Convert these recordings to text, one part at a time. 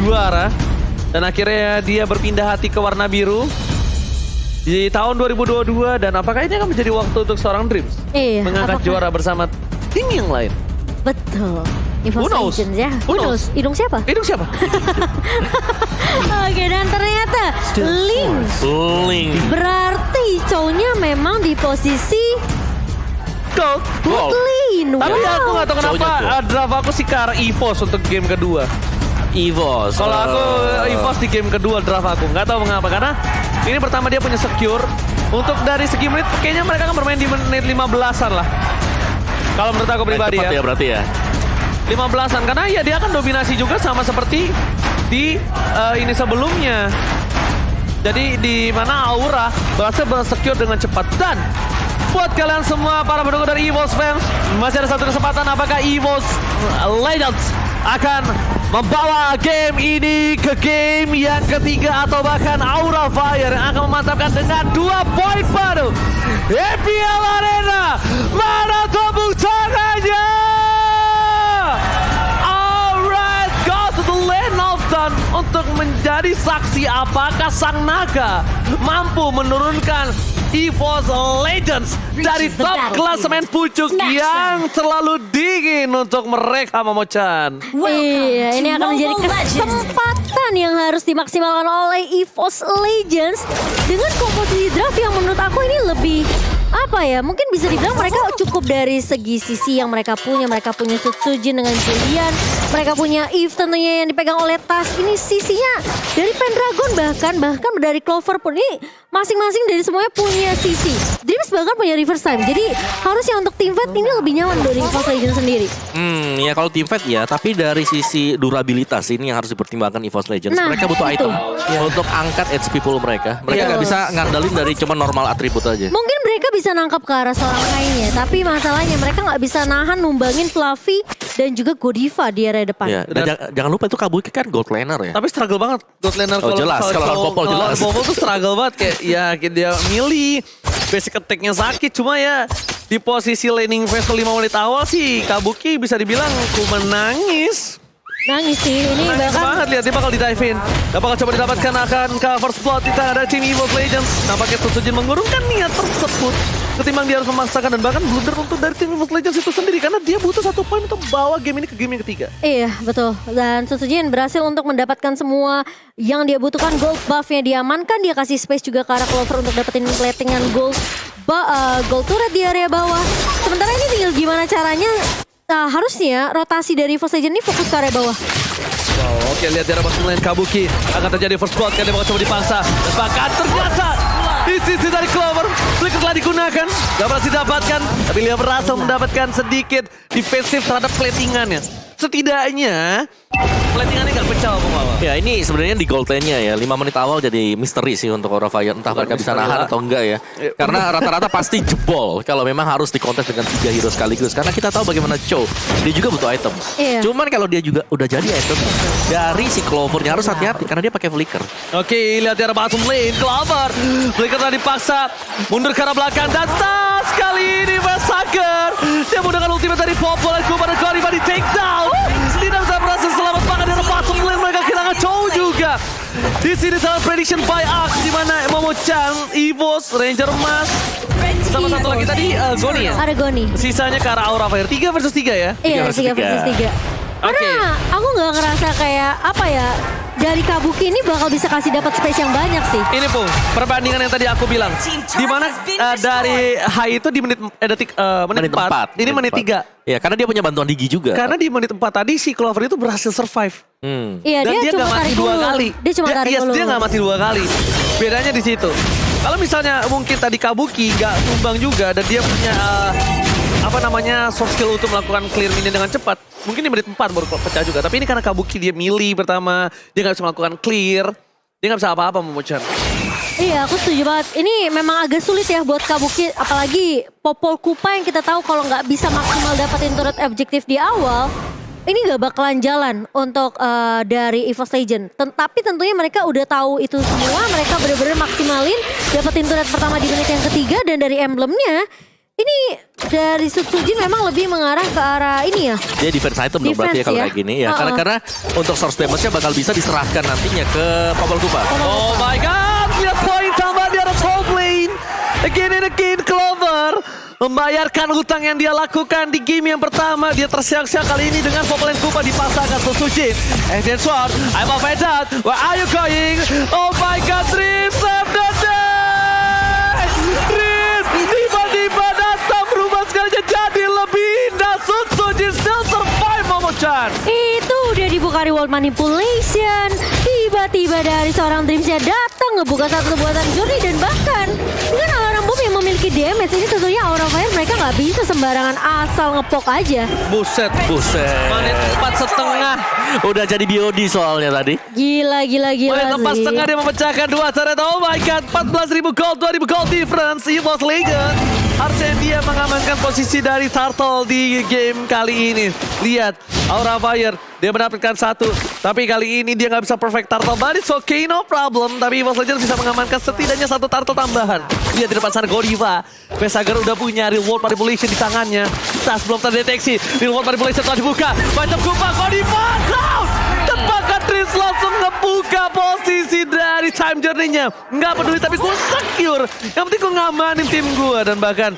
juara. Dan akhirnya dia berpindah hati ke warna biru di tahun 2022. Dan apakah ini akan menjadi waktu untuk seorang Dreams Iya, mengangkat apakah- juara bersama tim yang lain? Betul. Who knows? Legends ya. Who knows? Hidung siapa? Hidung siapa? Oke, dan ternyata Link. Berarti cowoknya memang di posisi Gold. bot lane. Tapi Wow. aku gak tahu kenapa Cowoknya tuh. draft aku sih ke arah EVOS untuk game kedua. EVOS. Kalau aku EVOS di game kedua draft aku, nggak tahu mengapa, karena ini pertama dia punya secure. Untuk dari segi menit, kayaknya mereka kan bermain di menit 15-an lah. Kalau menurut aku pribadi cepat ya. berarti ya. 15-an, karena ya dia akan dominasi juga sama seperti di ini sebelumnya. Jadi di mana Aura berhasil secure dengan cepat. Dan buat kalian semua para pendukung dari EVOS fans, masih ada satu kesempatan. Apakah EVOS Legends akan membawa game ini ke game yang ketiga, atau bahkan Aura Fire yang akan memantapkan dengan 2 poin baru EPL Arena? Mana tepuk tangannya? Alright, go to the lane of Dawn untuk menjadi saksi apakah Sang Naga mampu menurunkan EVOS Legends dari top klasemen pucuk yang terlalu dingin untuk mereka, Momochan. Iya, ini akan menjadi kesempatan yang harus dimaksimalkan oleh EVOS Legends dengan komposisi draft yang menurut aku ini lebih apa ya, mungkin bisa dibilang mereka cukup dari segi sisi yang mereka punya. Mereka punya Sutsujin dengan Julian, mereka punya Eve tentunya yang dipegang oleh Tas. Ini sisinya dari Pendragon, bahkan dari Clover pun ini masing-masing dari semuanya punya sisi. Dreams bahkan punya reverse time. Jadi harusnya untuk team fight ini lebih nyaman dari EVOS Legends sendiri. Ya kalau team fight ya, tapi dari sisi durabilitas ini yang harus dipertimbangkan EVOS Legends. Nah, Mereka butuh itu. item untuk angkat HP pool mereka. Mereka Iya. nggak bisa ngandelin dari cuma normal atribut aja. Mungkin mereka bisa nangkap ke arah seorang lainnya, tapi masalahnya mereka nggak bisa nahan numbangin Fluffy dan juga Godiva di area depan. Ya, dan jangan lupa itu Kabuki kan gold laner ya. Tapi struggle banget God laner Oh, jelas. Kalau lawan Popol jelas. Popol tuh struggle banget, kayak ya dia milih basic attack-nya sakit, cuma ya di posisi laning phase 5 menit awal sih Kabuki bisa dibilang ku menangis. Nangis sih, ini Nangis bahkan banget, lihat dia bakal di-dive in. Dia bakal coba didapatkan akan cover spot di tangan dari tim EVOS Legends. Nampaknya Sutsujin mengurungkan niat tersebut ketimbang dia harus memaksakan, dan bahkan blunder untuk dari tim EVOS Legends itu sendiri karena dia butuh 1 poin untuk bawa game ini ke game yang ketiga. iya betul. Dan Sutsujin berhasil untuk mendapatkan semua yang dia butuhkan. Gold buff-nya diamankan, dia kasih space juga ke arah Clover untuk dapetin platingan gold gold turret di area bawah. Sementara ini tinggal gimana caranya. Nah, harusnya rotasi dari EVOS Legends ini fokus ke area bawah. Wow, oke, lihat di arah bottom lane Kabuki akan terjadi first blood, kan dia bakal coba dipaksa. Dan bahkan ternyata di sisi dari Clover, flicker telah digunakan, gak berhasil didapatkan, tapi dia berhasil mendapatkan sedikit defensif terhadap platingannya. Setidaknya platingannya gak pecah bawah. Ya ini sebenarnya di gold lane-nya ya 5 menit awal jadi misteri sih untuk Aura Fire. Entah mereka bisa misteri nahan lah. atau enggak ya. Karena rata-rata pasti jebol kalau memang harus dikontes dengan 3 hero sekaligus. Karena kita tahu bagaimana Cho, dia juga butuh item. Iya. Cuman kalau dia juga udah jadi item dari si Clovernya harus hati-hati karena dia pakai flicker. Oke, lihat di arah bottom lane Clover, flicker telah dipaksa mundur ke arah belakang, dan tas kali ini Massacre dia menggunakan ultimate dari Popol dan Kubar dan Godiva di take down. Tidak bisa berhasil selamat bahkan di arah bottom lane, mereka kehilangan Chow juga. Di sini salah prediction by Axe di mana Momochan, EVOS, Ranger Emas, sama satu lagi tadi Goni ya. Ada Goni. Sisanya ke arah Aura Fire 3 versus 3 ya. Iya, 3 3 versus versus 3. 3. Karena aku nggak ngerasa kayak apa ya, dari Kabuki ini bakal bisa kasih dapat space yang banyak sih. Ini Pung, perbandingan yang tadi aku bilang. Di mana dari high itu di menit menit 4, ini menit 3. Ya karena dia punya bantuan Digi juga. Karena di menit 4 tadi si Clover itu berhasil survive. Iya, Dan dia cuma nggak mati tarik 2 ulur. kali. Dia cuma tarik ulur. Dia nggak mati 2 kali. Bedanya di situ. Kalau misalnya mungkin tadi Kabuki nggak tumbang juga dan dia punya soft skill untuk melakukan clear minion dengan cepat, mungkin di menit 4 baru pecah juga. Tapi ini karena Kabuki dia melee pertama, dia nggak bisa melakukan clear, dia nggak bisa apa-apa Momochan. Iya, aku setuju banget. Ini memang agak sulit ya buat Kabuki, apalagi Popol Kupa yang kita tahu kalau nggak bisa maksimal dapetin turret objektif di awal, ini nggak bakalan jalan untuk dari EVOS Legends. Tapi tentunya mereka udah tahu itu semua, mereka benar-benar maksimalin dapetin turret pertama di menit yang ketiga, dan dari emblemnya Ini dari Sutsujin memang lebih mengarah ke arah ini ya. Dia defense item dong berarti ya Defense kalau ya. kayak gini ya. Karena untuk source damage-nya bakal bisa diserahkan nantinya ke Popol Kupa. Oh my god, lihat poin tambah di atas top lane. Again and again Clover membayarkan hutang yang dia lakukan di game yang pertama. Dia tersiak-siak kali ini dengan Popol Kupa dipasangkan Sutsujin. And then Sword, I'm afraid that, where are you going? Oh my god, Dream save the day! Dream tiba-tiba datang berubah sekali jadi lebih indah. Sutsujin still survive, Momo-chan. Itu udah dibuka reward manipulation. Tiba-tiba dari seorang Dreamsnya datang ngebuka satu buatan Journey dan bahkan dengan alarm bomb yang memiliki damage ini tentunya Aura Fire mereka nggak bisa sembarangan asal ngepok aja. Buset. Menit 4,5. Udah jadi BOD soalnya tadi. Gila Menit 4,5 sih. dia memecahkan 2 turret. Oh my god, 14.000 gold, 2.000 gold difference. EVOS Legend. Harusnya dia mengamankan posisi dari Turtle di game kali ini. Lihat, Aura Fire, dia mendapatkan 1. Tapi kali ini dia nggak bisa perfect Turtle. But it's okay, no problem. Tapi EVOS Legend bisa mengamankan setidaknya 1 Turtle tambahan. Lihat di depan sana Godiva. Pesager udah punya reward manipulation di tangannya. Tas belum terdeteksi. Reward manipulation telah dibuka. Macam Kupa, Godiva, Cloud! Tebakan Tris langsung ngebuka posisi dari time journey-nya. Nggak peduli tapi gue secure. Yang penting gue ngamanin tim gue. Dan bahkan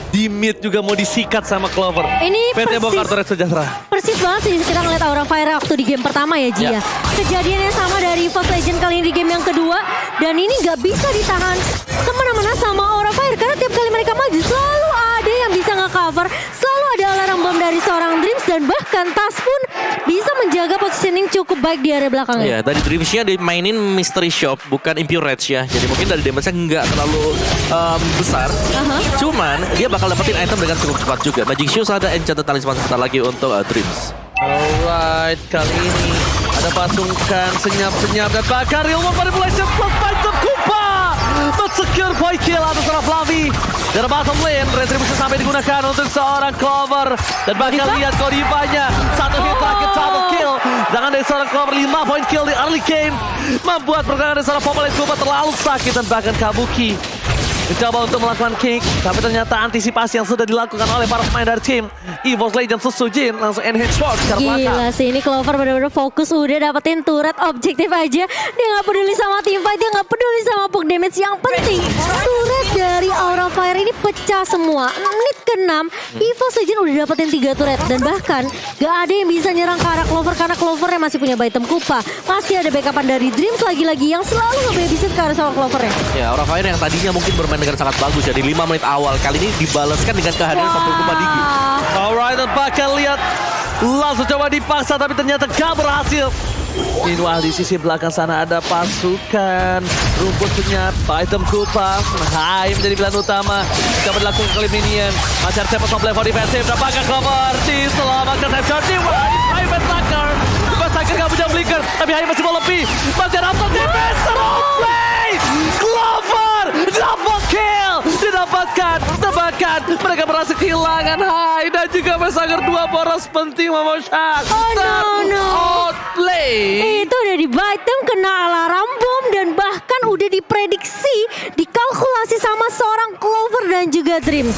di mid juga mau disikat sama Clover. Ini PT bongkar persis. turret sejahtera. Persis banget sih kita ngeliat Aura Fire waktu di game pertama ya Ji ya. Kejadiannya sama dari EVOS Legend kali ini di game yang kedua. Dan ini nggak bisa ditahan kemana-mana sama Aura Fire. Karena tiap kali mereka maju selalu ada yang bisa nge-cover. Selalu ada alarm bom dari seorang Dreams. Dan bahkan Tas pun bisa menjaga positioning cukup baik di area belakangnya. Iya, dari Dreams-nya dimainin Mystery Shop, bukan Impure Rage ya. Jadi mungkin dari damage-nya nggak terlalu besar. Cuman dia bakal dapetin item dengan cukup cepat juga. Magic Shoes ada Enchanted Talisman sebentar lagi untuk Dreams. Alright, kali ini ada pasukan senyap-senyap dan bahkan real manipulation plus fight of Kupa. But secure point kill atas seorang Flavi. Dari bottom lane, retribusi sampai digunakan untuk seorang Clover. Dan bahkan lihat Godivanya, 1 hit target double kill. Jangan dari seorang Clover, 5 point kill di early game. Membuat pergerakan dari seorang Popol Kupa terlalu sakit dan bahkan Kabuki mencoba untuk melakukan kick, tapi ternyata antisipasi yang sudah dilakukan oleh para pemain dari tim EVOS Legend Sutsujin langsung enhance sword ke belakang. Gila sih ini Clover bener-bener fokus udah dapetin turret objektif aja. Dia nggak peduli sama team fight, dia nggak peduli sama poke damage. Yang penting turret dari Aura Fire ini pecah semua. Menit ke-6 EVOS Legend udah dapetin 3 turret dan bahkan gak ada yang bisa nyerang ke arah Clover karena Clovernya masih punya item Kupa. Masih ada backupan dari Dreams lagi-lagi yang selalu nge-babysit ke arah sama Clovernya. Ya, Aura Fire yang tadinya mungkin bermain dengan sangat bagus ya di 5 menit awal, kali ini dibalaskan dengan kehadiran Popol Kupa Digi. Alright, dan bahkan lihat langsung coba dipaksa tapi ternyata gak berhasil. Meanwhile di sisi belakang sana ada pasukan rumput senyap, item Kupa, Hai menjadi pilihan utama. Coba dilakukan kali minion. Macam siapa top level defensif, dapatkan Clover diselamatkan Time Journey. Wah, ini Private Sucker. Private Sucker gak punya flicker, tapi Hai masih mau lebih. Masih ada upload defense, play. Clover double kill didapatkan. Tebakan mereka berhasil kehilangan Hai dan juga Mesager 2 poros penting Momo-chan. Oh no. Outplay. Itu udah di-item kena alarm bom dan bahkan udah diprediksi, dikalkulasi sama seorang Clover dan juga Dreams.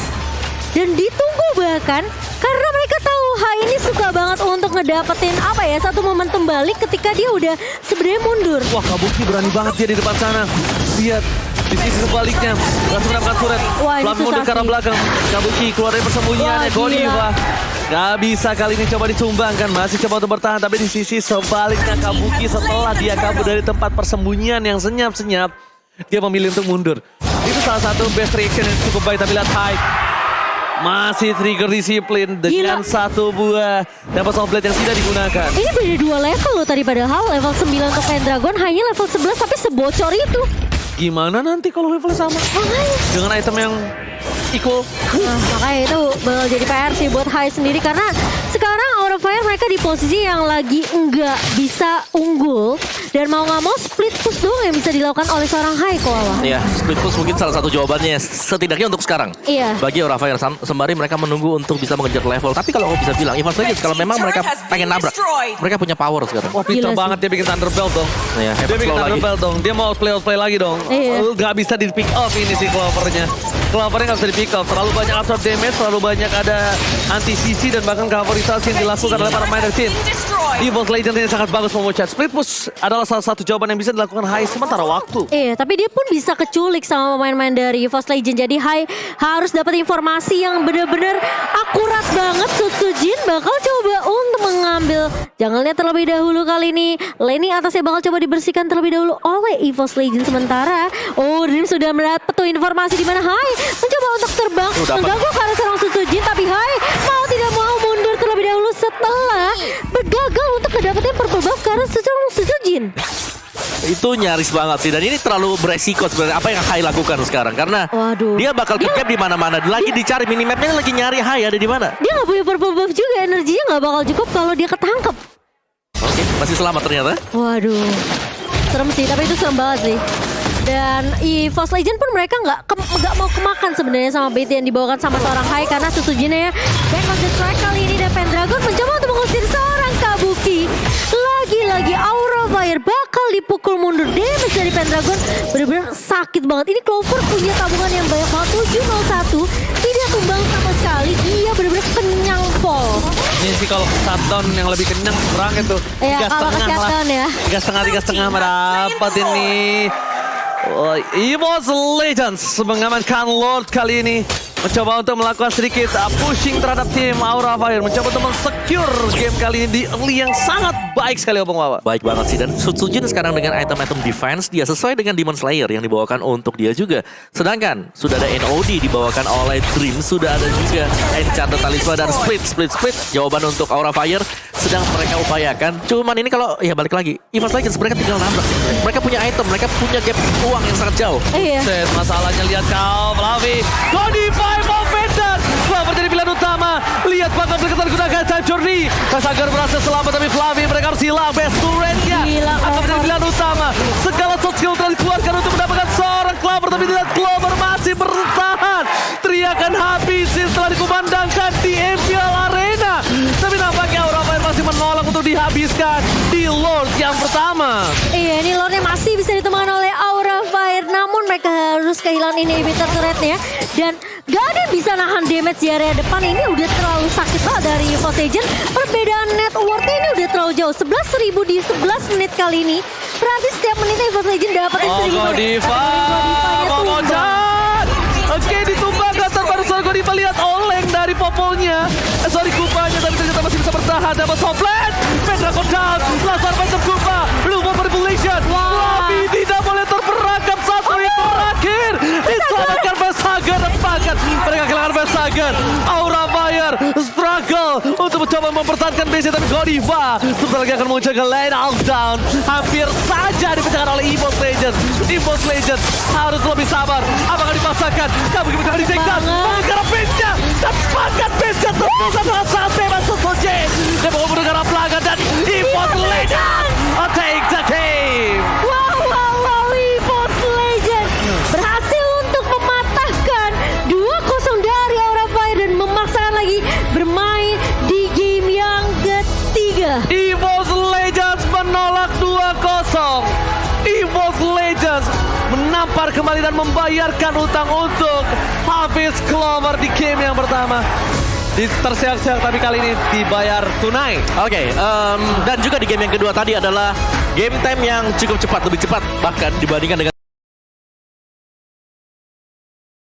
Dan ditunggu bahkan karena mereka tahu Hai ini suka banget untuk ngedapetin apa ya, satu momentum balik ketika dia udah sebenarnya mundur. Wah, Kabuki berani banget dia di depan sana. Lihat di sisi sebaliknya langsung mendapatkan turret. Wah, ini Flavi mundur susah ke arah sih. belakang. Kabuki keluar dari persembunyiannya. Wah, gila. Godiva gak bisa kali ini coba ditumbangkan. Masih coba untuk bertahan tapi di sisi sebaliknya Kabuki setelah dia kabur dari tempat persembunyian yang senyap-senyap, dia memilih untuk mundur. Itu salah satu best reaction yang cukup baik. Tapi lihat Hai masih trigger disiplin dengan Gila. satu buah dapat soft blade yang tidak digunakan. Ini beda 2 level loh tadi, padahal level 9 untuk Pendragon hanya level 11 tapi sebocor itu. Gimana nanti kalau levelnya sama? Makanya. Dengan item yang equal. Nah, makanya itu bakal jadi PR sih buat Hai sendiri karena sekarang Aura Fire mereka di posisi yang lagi nggak bisa unggul dan mau nggak mau split split push doang yang bisa dilakukan oleh seorang Hai Koala. Ya, split push mungkin salah satu jawabannya setidaknya untuk sekarang. Iya. Bagi Aura Fire sembari mereka menunggu untuk bisa mengejar level. Tapi kalau aku bisa bilang, EVOS Legends kalau memang mereka pengen nabrak, mereka punya power sekarang. Wah, pintar Gila banget dia bikin Thunderbelt dong. Iya, Dia hebat bikin slow lagi. Thunderbelt dong. Dia mau outplay lagi dong. Iya. Gak bisa di pick off ini sih Clovernya. Clovernya gak bisa di pick off. Terlalu banyak absorb damage, terlalu banyak ada anti-CC dan bahkan coverisasi yang dilakukan oleh para main team. EVOS Legends ini sangat bagus memucat. Split push adalah salah satu jawaban yang bisa dilakukan Hai sementara waktu. Iya, tapi dia pun bisa keculik sama pemain-pemain dari EVOS Legends. Jadi Hai harus dapat informasi yang benar-benar akurat banget. Sutsujin bakal coba untuk mengambil jungle-nya terlebih dahulu kali ini. Laning atasnya bakal coba dibersihkan terlebih dahulu oleh EVOS Legends. Sementara Dream sudah melihat petu informasi di mana Hai mencoba untuk terbang mengganggu ke arah seorang Sutsujin, tapi Hai mau tidak mau mundur terlebih dahulu setelah bergagal untuk mendapatkan purple buff ke arah seorang Sutsujin. Itu nyaris banget sih, dan ini terlalu beresiko sebenarnya apa yang Hai lakukan sekarang karena Waduh. dia bakal ke-cap di mana-mana. Lagi dicari minimapnya, lagi nyari Hai ada di mana. Dia nggak punya purple buff juga, energinya nggak bakal cukup kalau dia ketangkep. Oke, masih selamat ternyata. Waduh, serem sih, tapi itu serem banget sih. Dan EVOS Legend pun mereka nggak mau kemakan sebenarnya sama bait yang dibawakan sama seorang Hai karena Sutsujinnya ya back on the track kali ini, dan Pendragon mencoba untuk mengusir seorang Kabuki. Lagi-lagi Aura Fire bakal dipukul mundur, damage dari Pendragon benar-benar sakit banget. Ini Clover punya tabungan yang banyak banget, 701 tidak tumbang sama sekali, dia benar-benar kenyang pol. Ini sih kalau shutdown yang lebih kenyang kurang itu. Iya, kalau ke shutdown ya. 3,5 mendapat ini. EVOS Legends mengamankan Lord kali ini. Mencoba untuk melakukan sedikit pushing terhadap tim Aura Fire. Mencoba untuk men-secure game kali ini di early yang sangat baik sekali Opung Wawa. Baik banget sih, dan Sutsujin sekarang dengan item-item defense dia sesuai dengan Demon Slayer yang dibawakan untuk dia juga. Sedangkan sudah ada NOD dibawakan oleh Dream, sudah ada juga Enchanted Talisman dan split. Jawaban untuk Aura Fire sedang mereka upayakan. Cuman ini kalau ya balik lagi, EVOS Legends mereka tinggal nabrak. Mereka punya item, mereka punya gap uang yang sangat jauh. Iya. Set, masalahnya lihat kau, Flavi. Godify Movedan. Clover jadi pilihan utama. Lihat bakal berketan gunakan Time Journey. Kasagar berhasil selamat, tapi Flavi mereka harus hilang. Best turretnya Gila, akan menjadi Clover. pilihan utama. Segala soft skill telah dikeluarkan untuk mendapatkan seorang Clover, tapi lihat Clover masih bertahan. Teriakan habis setelah dikumandangkan di MPL Arena. Tapi nampaknya Aura Fire masih menolak untuk dihabiskan di Lord yang pertama. Iya, ini Lordnya masih bisa ditemukan oleh Aura Fire, namun mereka harus kehilangan inhibitor turretnya dan gak ada yang bisa nahan damage di area depan. Ini udah terlalu sakit banget dari EVOS Legends. Perbedaan net worth-nya ini udah terlalu jauh, 11.000 di 11 menit kali ini. Berarti setiap menitnya EVOS Legends dapatin 1.000. Godiva, oke, ditumbangkan tanpa seorang Godiva. Lihat oleng dari popolnya. Kupanya, tapi ternyata masih bisa bertahan. Dapat softland. Pendragon down. Lazar Phantom Kupa. Blue Bomb Manipulation. Tapi tidak boleh terperangkap. Satu yang terakhir. Diselamatkan Vesagan. Bahkan mereka kehilangan Vesagan. Aura Fire struggle untuk mencoba mempertahankan base, tapi Godiva sebentar lagi akan muncul ke lane down. Hampir saja dipecahkan oleh EVOS Legends. EVOS Legends harus lebih sabar. Apakah dipaksakan? Kamu bisa ditinggal. Mengejar base-nya. Dapatkan base-nya terpusat dengan sangat bebas Sutsujin. Dia mau mendengar pelanggan dan EVOS Legends take the game. Wow, EVOS Legends berhasil untuk mematahkan 2-0 dari Aura Fire dan memaksakan lagi bermain di game yang ketiga. EVOS Legends menolak 2-0. EVOS Legends menampar kembali dan membayarkan utang untuk Hafiz Clover di game yang pertama. Terseok-seok, tapi kali ini dibayar tunai. Oke, dan juga di game yang kedua tadi adalah game time yang cukup cepat, lebih cepat bahkan dibandingkan dengan